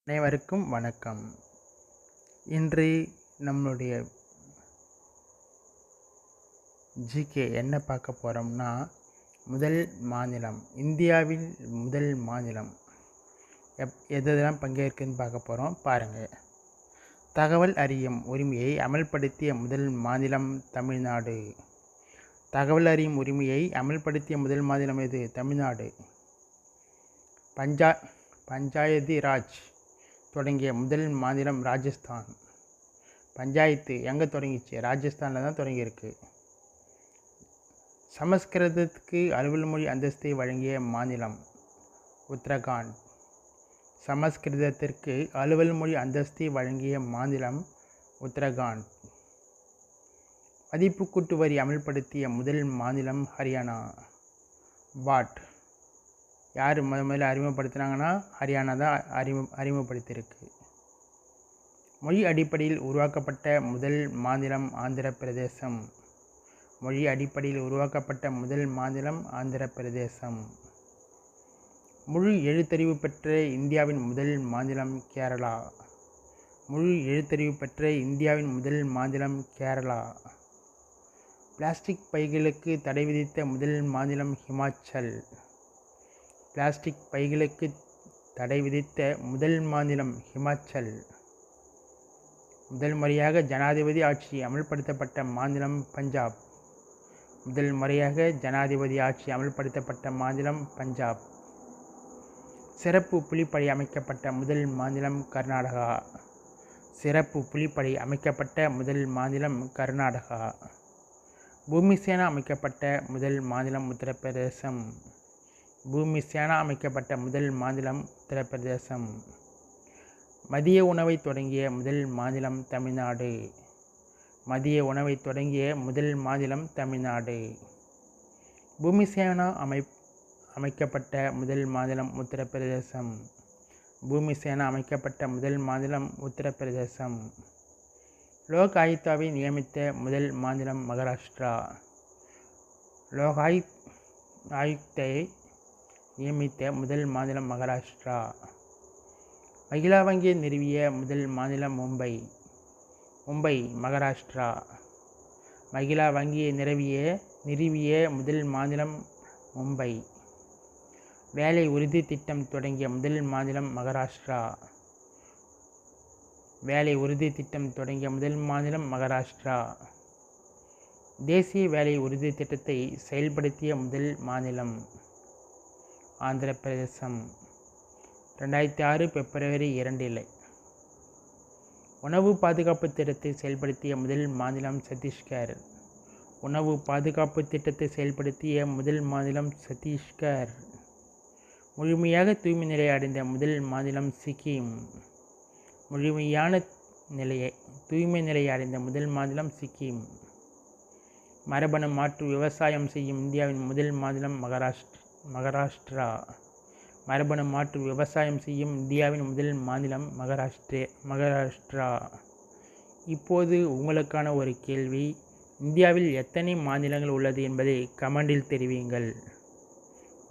அனைவருக்கும் வணக்கம். இன்று நம்மளுடைய ஜிகே என்ன பார்க்க போகிறோம்னா, முதல் மாநிலம், இந்தியாவில் முதல் மாநிலம் எதெல்லாம் பங்கேற்குதுன்னு பார்க்க போகிறோம். பாருங்கள். தகவல் அறியும் உரிமையை அமல்படுத்திய முதல் மாநிலம் தமிழ்நாடு. தகவல் அறியும் உரிமையை அமல்படுத்திய முதல் மாநிலம் எது? தமிழ்நாடு. பஞ்சாயத்து ராஜ் தொடங்கிய முதல் மாநிலம் ராஜஸ்தான். பஞ்சாயத்து எங்கே தொடங்கிச்சு? ராஜஸ்தானில் தான் தொடங்கியிருக்கு. சமஸ்கிருதத்துக்கு அலுவல் மொழி அந்தஸ்தை வழங்கிய மாநிலம் உத்தரகாண்ட். சமஸ்கிருதத்திற்கு அலுவல் மொழி அந்தஸ்தை வழங்கிய மாநிலம் உத்தரகாண்ட். மதிப்பு கூட்டு வரி அமல்படுத்திய முதல் மாநிலம் ஹரியானா. வாட் யார் முதல்ல அறிமுகப்படுத்தினாங்கன்னா ஹரியானா தான் அறிமுகப்படுத்தியிருக்கு. மொழி அடிப்படையில் உருவாக்கப்பட்ட முதல் மாநிலம் ஆந்திர பிரதேசம். மொழி அடிப்படையில் உருவாக்கப்பட்ட முதல் மாநிலம் ஆந்திர பிரதேசம். முழு எழுத்தறிவு பெற்ற இந்தியாவின் முதல் மாநிலம் கேரளா. முழு எழுத்தறிவு பெற்ற இந்தியாவின் முதல் மாநிலம் கேரளா. பிளாஸ்டிக் பைகளுக்கு தடை விதித்த முதல் மாநிலம் ஹிமாச்சல். பிளாஸ்டிக் பைகளுக்கு தடை விதித்த முதல் மாநிலம் ஹிமாச்சல். முதல் முறையாக ஜனாதிபதி ஆட்சி அமல்படுத்தப்பட்ட மாநிலம் பஞ்சாப். முதல் முறையாக ஜனாதிபதி ஆட்சி அமல்படுத்தப்பட்ட மாநிலம் பஞ்சாப். சிறப்பு புலிப்படை அமைக்கப்பட்ட முதல் மாநிலம் கர்நாடகா. சிறப்பு புலிப்படை அமைக்கப்பட்ட முதல் மாநிலம் கர்நாடகா. பூமி சேனா அமைக்கப்பட்ட முதல் மாநிலம் உத்தரப்பிரதேசம். பூமி சேனா அமைக்கப்பட்ட முதல் மாநிலம் உத்தரப்பிரதேசம். மதிய உணவை தொடங்கிய முதல் மாநிலம் தமிழ்நாடு. மதிய உணவை தொடங்கிய முதல் மாநிலம் தமிழ்நாடு. பூமி சேனா அமைக்கப்பட்ட முதல் மாநிலம் உத்தரப்பிரதேசம். பூமி சேனா அமைக்கப்பட்ட முதல் மாநிலம் உத்தரப்பிரதேசம். லோக் ஆயுக்தாவை நியமித்த முதல் மாநிலம் மகாராஷ்டிரா. லோக் ஆயுக்தை நியமித்த முதல் மாநிலம் மகாராஷ்டிரா. மகிழா வங்கியை நிறுவிய முதல் மாநிலம் மும்பை. மும்பை மகாராஷ்டிரா. மகிழா வங்கியை நிறுவிய முதல் மாநிலம் மும்பை. வேலை உறுதி திட்டம் தொடங்கிய முதல் மாநிலம் மகாராஷ்டிரா. வேலை உறுதி திட்டம் தொடங்கிய முதல் மாநிலம் மகாராஷ்டிரா. தேசிய வேலை உறுதி திட்டத்தை செயல்படுத்திய முதல் மாநிலம் ஆந்திர பிரதேசம். 2006 பிப்ரவரி 2 உணவு பாதுகாப்பு திட்டத்தை செயல்படுத்திய முதல் மாநிலம் சத்தீஸ்கர். உணவு பாதுகாப்பு திட்டத்தை செயல்படுத்திய முதல் மாநிலம் சத்தீஸ்கர். முழுமையாக தூய்மை நிலையை அடைந்த முதல் மாநிலம் சிக்கிம். முழுமையான தூய்மை நிலையை அடைந்த முதல் மாநிலம் சிக்கிம். மரபணு மாற்று விவசாயம் செய்யும் இந்தியாவின் முதல் மாநிலம் மகாராஷ்டிரா. மரபணு மாற்று விவசாயம் செய்யும் இந்தியாவின் முதல் மாநிலம் மகாராஷ்டிரா. இப்போது உங்களுக்கான ஒரு கேள்வி. இந்தியாவில் எத்தனை மாநிலங்கள் உள்ளது என்பதை கமெண்டில் தெரிவியுங்கள்.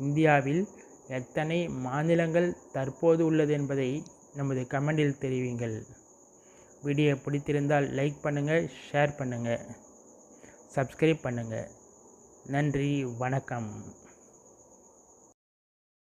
இந்தியாவில் எத்தனை மாநிலங்கள் தற்போது உள்ளது என்பதை நமது கமெண்டில் தெரிவியுங்கள். வீடியோ பிடித்திருந்தால் லைக் பண்ணுங்கள், ஷேர் பண்ணுங்கள், சப்ஸ்கிரைப் பண்ணுங்கள். நன்றி, வணக்கம்.